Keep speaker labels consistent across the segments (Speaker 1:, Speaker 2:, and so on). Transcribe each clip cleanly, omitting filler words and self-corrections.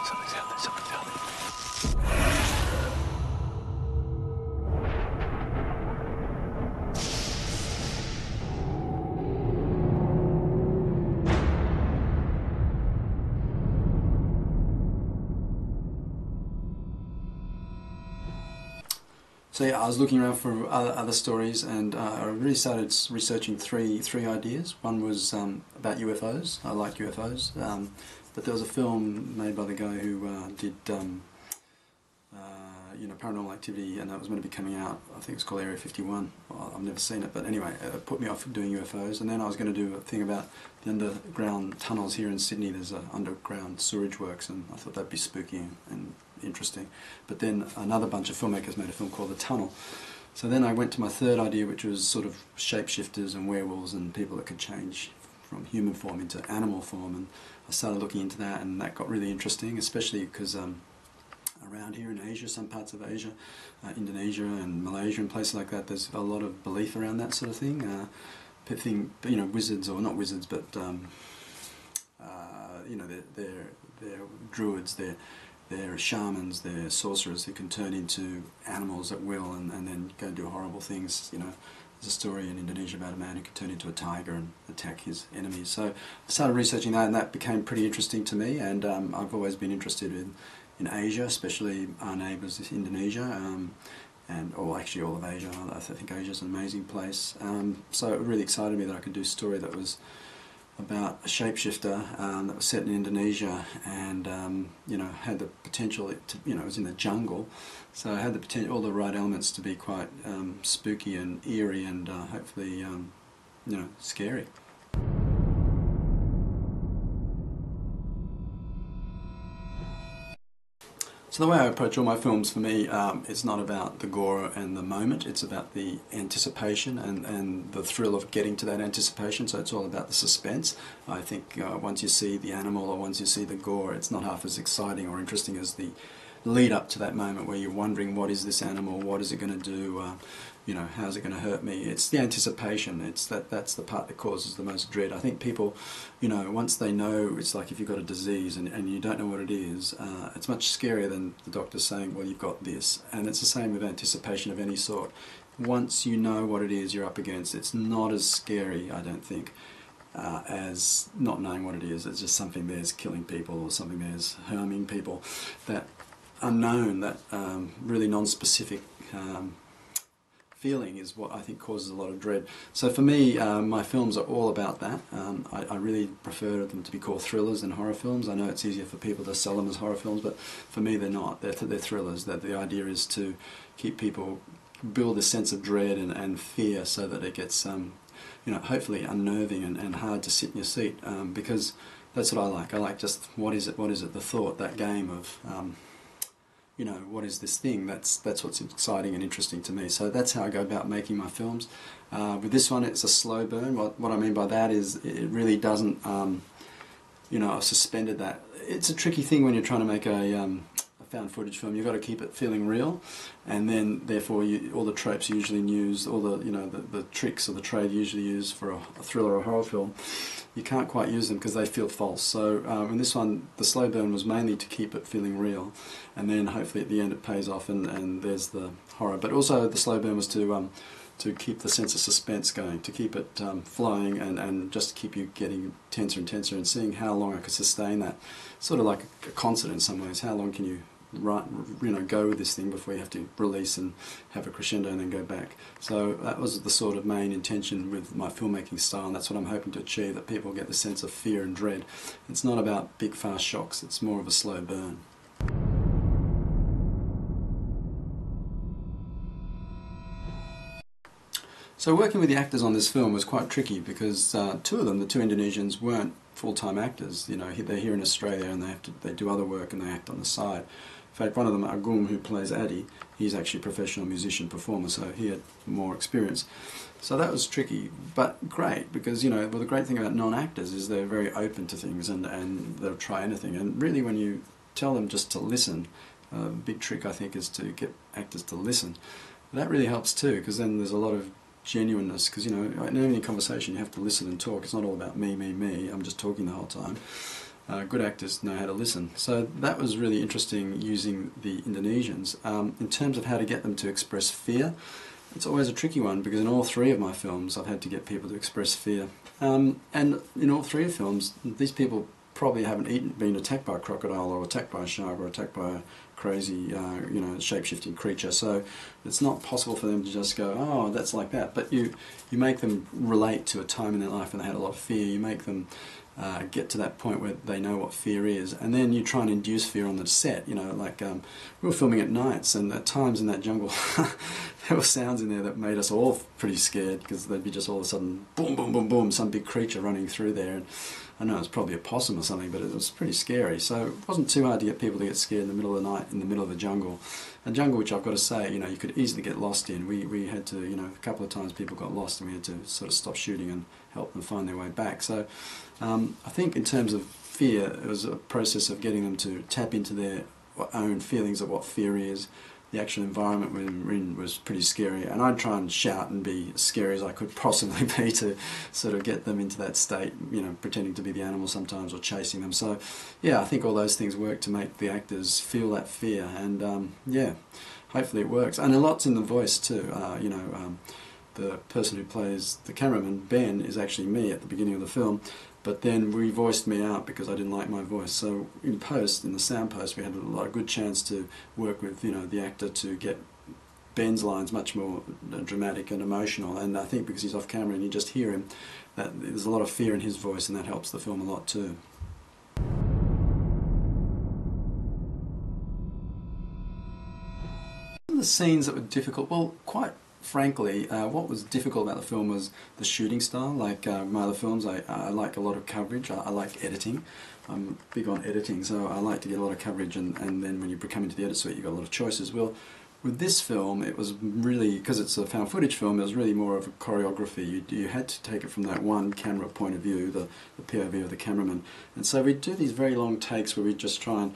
Speaker 1: Something's out there, something's out there.
Speaker 2: So yeah, I was looking around for other stories, and I really started researching three ideas. One was about UFOs. I like UFOs, but there was a film made by the guy who did Paranormal Activity, and that was meant to be coming out. I think it's called Area 51. Well, I've never seen it, but anyway, it put me off doing UFOs. And then I was going to do a thing about the underground tunnels here in Sydney. There's underground sewage works, and I thought that'd be spooky and interesting. But then another bunch of filmmakers made a film called The Tunnel. So then I went to my third idea, which was sort of shapeshifters and werewolves and people that could change from human form into animal form. And I started looking into that, and that got really interesting, especially because around here in Asia, some parts of Asia, Indonesia and Malaysia and places like that, there's a lot of belief around that sort of thing. Wizards, or not wizards, but they're druids, they're shamans, they're sorcerers who can turn into animals at will and then go and do horrible things. You know, there's a story in Indonesia about a man who could turn into a tiger and attack his enemies. So I started researching that, and that became pretty interesting to me. And I've always been interested in Asia, especially our neighbours, Indonesia, or actually all of Asia. I think Asia's an amazing place. So it really excited me that I could do a story that was about a shapeshifter that was set in Indonesia, and had the potential to, it was in the jungle, so it had the potential, all the right elements to be quite spooky and eerie, and hopefully scary. So the way I approach all my films, for me, it's not about the gore and the moment, it's about the anticipation and the thrill of getting to that anticipation. So it's all about the suspense. I think once you see the animal or once you see the gore, it's not half as exciting or interesting as the lead up to that moment where you're wondering, what is this animal, what is it going to do, how's it going to hurt me. It's the anticipation, that's the part that causes the most dread. I think people, once they know, it's like if you've got a disease and you don't know what it is, it's much scarier than the doctor saying, well, you've got this. And it's the same with anticipation of any sort. Once you know what it is you're up against, it's not as scary, I don't think, as not knowing what it is. It's just something there's killing people, or something there's harming people. That unknown, that really non-specific feeling is what I think causes a lot of dread. So for me, my films are all about that. I really prefer them to be called thrillers than horror films. I know it's easier for people to sell them as horror films, but for me they're not. They're thrillers. That the idea is to keep people, build a sense of dread and fear, so that it gets hopefully unnerving and hard to sit in your seat, because that's what I like. I like just, what is it, the thought, that game of what is this thing? That's what's exciting and interesting to me. So that's how I go about making my films. With this one, it's a slow burn. What I mean by that is it really doesn't, I've suspended that. It's a tricky thing when you're trying to make a found footage film. You've got to keep it feeling real, and then therefore all the tropes you usually use, all the tricks or the trade you usually use for a thriller or horror film, you can't quite use them because they feel false. So in this one, the slow burn was mainly to keep it feeling real, and then hopefully at the end it pays off and there's the horror. But also the slow burn was to keep the sense of suspense going, to keep it flowing, and just to keep you getting tenser and tenser and seeing how long I could sustain that. Sort of like a concert in some ways. How long can you go with this thing before you have to release and have a crescendo and then go back. So that was the sort of main intention with my filmmaking style, and that's what I'm hoping to achieve, that people get the sense of fear and dread. It's not about big fast shocks, it's more of a slow burn. So working with the actors on this film was quite tricky, because two of them, the two Indonesians, weren't full-time actors. They're here in Australia and they do other work and they act on the side. In fact, one of them, Agung, who plays Addy, he's actually a professional musician performer, so he had more experience. So that was tricky, but great, because the great thing about non-actors is they're very open to things and they'll try anything. And really, when you tell them just to listen, a big trick I think is to get actors to listen. That really helps too, because then there's a lot of genuineness, because in any conversation you have to listen and talk. It's not all about me, I'm just talking the whole time. good actors know how to listen. So that was really interesting using the Indonesians. In terms of how to get them to express fear, it's always a tricky one, because in all three of my films I've had to get people to express fear. And in all three films, these people probably haven't been attacked by a crocodile or attacked by a shark or attacked by a crazy, shape-shifting creature. So it's not possible for them to just go, oh, that's like that. But you make them relate to a time in their life when they had a lot of fear. You make them get to that point where they know what fear is, and then you try and induce fear on the set. Like we were filming at nights, and at times in that jungle there were sounds in there that made us all pretty scared, because there'd be just all of a sudden boom, boom, boom, boom, some big creature running through there. And I know it was probably a possum or something, but it was pretty scary. So it wasn't too hard to get people to get scared in the middle of the night, in the middle of the jungle. A jungle which I've got to say, you could easily get lost in. We had to, a couple of times people got lost, and we had to sort of stop shooting and help them find their way back. So I think in terms of fear, it was a process of getting them to tap into their own feelings of what fear is. The actual environment we were in was pretty scary, and I'd try and shout and be as scary as I could possibly be to sort of get them into that state, pretending to be the animal sometimes, or chasing them. So yeah, I think all those things work to make the actors feel that fear, and yeah, hopefully it works. And a lot's in the voice too. The person who plays the cameraman, Ben, is actually me at the beginning of the film, but then we voiced me out because I didn't like my voice. So in post, in the sound post, we had a good chance to work with the actor to get Ben's lines much more dramatic and emotional. And I think because he's off camera and you just hear him, that there's a lot of fear in his voice, and that helps the film a lot too. The scenes that were difficult, well, quite frankly, what was difficult about the film was the shooting style. Like my other films, I like a lot of coverage. I like editing. I'm big on editing, so I like to get a lot of coverage, and then when you come into the edit suite, you've got a lot of choices. Well, with this film, it was really, because it's a found footage film, it was really more of a choreography. You had to take it from that one camera point of view, the POV of the cameraman. And so we'd do these very long takes where we'd just try and,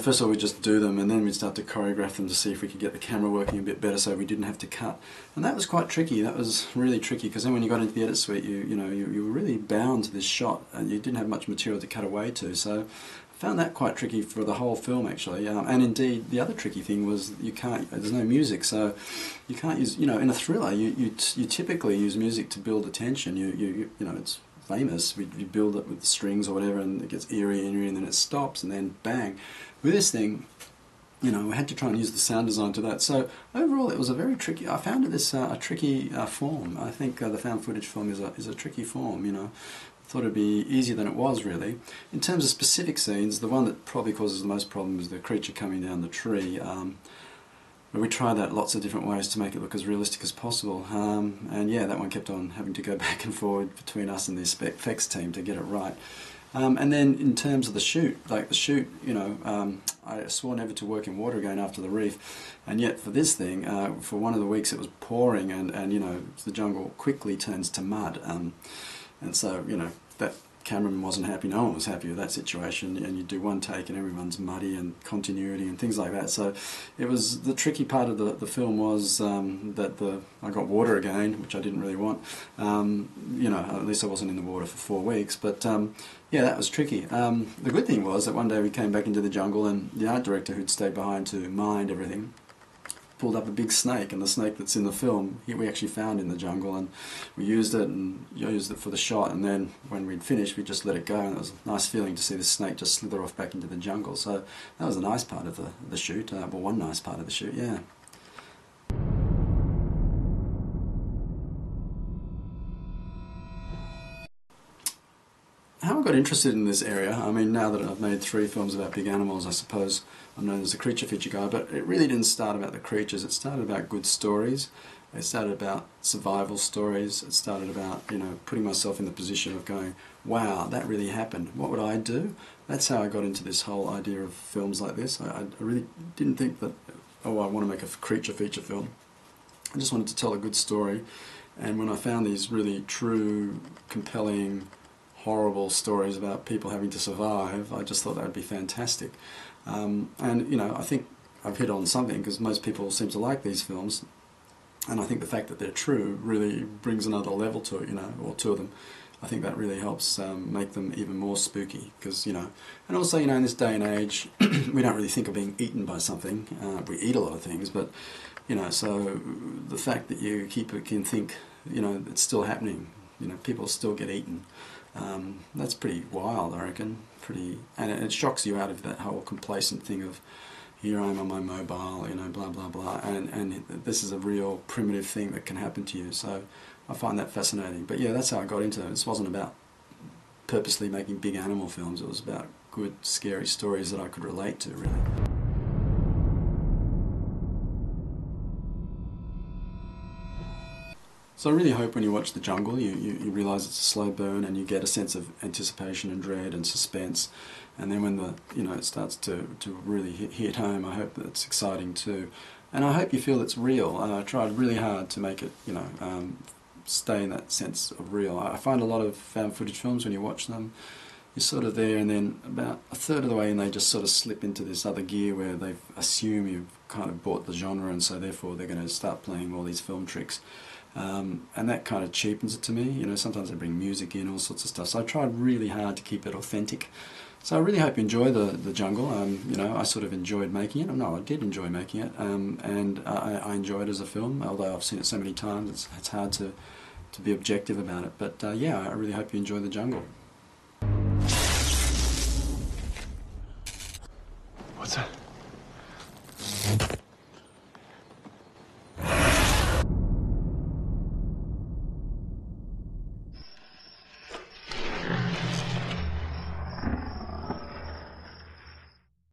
Speaker 2: first of all we'd just do them, and then we'd start to choreograph them to see if we could get the camera working a bit better so we didn't have to cut. And that was quite tricky. That was really tricky, because then when you got into the edit suite, you were really bound to this shot, and you didn't have much material to cut away to. So I found that quite tricky for the whole film, actually. And indeed, the other tricky thing was there's no music, so you can't use, in a thriller, you typically use music to build the tension. It's famous. You build it with the strings or whatever, and it gets eerie, and then it stops, and then bang. With this thing, we had to try and use the sound design to that. So overall, it was a very tricky. I found it a tricky form. I think the found footage film is a tricky form. I thought it'd be easier than it was, really. In terms of specific scenes, the one that probably causes the most problem is the creature coming down the tree. We tried that lots of different ways to make it look as realistic as possible, and yeah, that one kept on having to go back and forward between us and the effects team to get it right. And then in terms of the shoot, I swore never to work in water again after the Reef, and yet for this thing, for one of the weeks it was pouring, and the jungle quickly turns to mud, and so that cameraman wasn't happy, no one was happy with that situation, and you do one take and everyone's muddy, and continuity and things like that. So it was, the tricky part of the film was that I got water again, which I didn't really want. At least I wasn't in the water for 4 weeks, but yeah, that was tricky. The good thing was that one day we came back into the jungle, and the art director, who'd stayed behind to mind everything, pulled up a big snake, and the snake that's in the film we actually found in the jungle, and we used it for the shot, and then when we'd finished we just let it go, and it was a nice feeling to see the snake just slither off back into the jungle. So that was a nice part of the shoot, well, one nice part of the shoot, yeah. How I got interested in this area, I mean, now that I've made 3 films about big animals, I suppose I'm known as a creature feature guy, but it really didn't start about the creatures. It started about good stories. It started about survival stories. It started about, putting myself in the position of going, wow, that really happened. What would I do? That's how I got into this whole idea of films like this. I really didn't think that, I want to make a creature feature film. I just wanted to tell a good story. And when I found these really true, compelling, horrible stories about people having to survive, I just thought that would be fantastic. And I think I've hit on something, because most people seem to like these films, and I think the fact that they're true really brings another level to it, or 2 of them. I think that really helps make them even more spooky, because, you know, and also, you know, in this day and age, we don't really think of being eaten by something. We eat a lot of things, but, you know, so the fact that you can think, you know, it's still happening, you know, people still get eaten. That's pretty wild, I reckon. And it shocks you out of that whole complacent thing of, here I am on my mobile, you know, blah blah blah, and this is a real primitive thing that can happen to you. So I find that fascinating. But yeah, that's how I got into it. This wasn't about purposely making big animal films. It was about good, scary stories that I could relate to, really. So I really hope when you watch The Jungle you realise it's a slow burn, and you get a sense of anticipation and dread and suspense, and then when it starts to really hit home, I hope that it's exciting too. And I hope you feel it's real. I tried really hard to make it, stay in that sense of real. I find a lot of found footage films, when you watch them, you're sort of there, and then about a third of the way in they just sort of slip into this other gear where they assume you've kind of bought the genre, and so therefore they're going to start playing all these film tricks. And that kind of cheapens it to me. You know, sometimes they bring music in, all sorts of stuff. So I tried really hard to keep it authentic. So I really hope you enjoy the Jungle. I sort of enjoyed making it. No, I did enjoy making it, and I enjoy it as a film. Although I've seen it so many times, it's hard to be objective about it. But yeah, I really hope you enjoy The Jungle.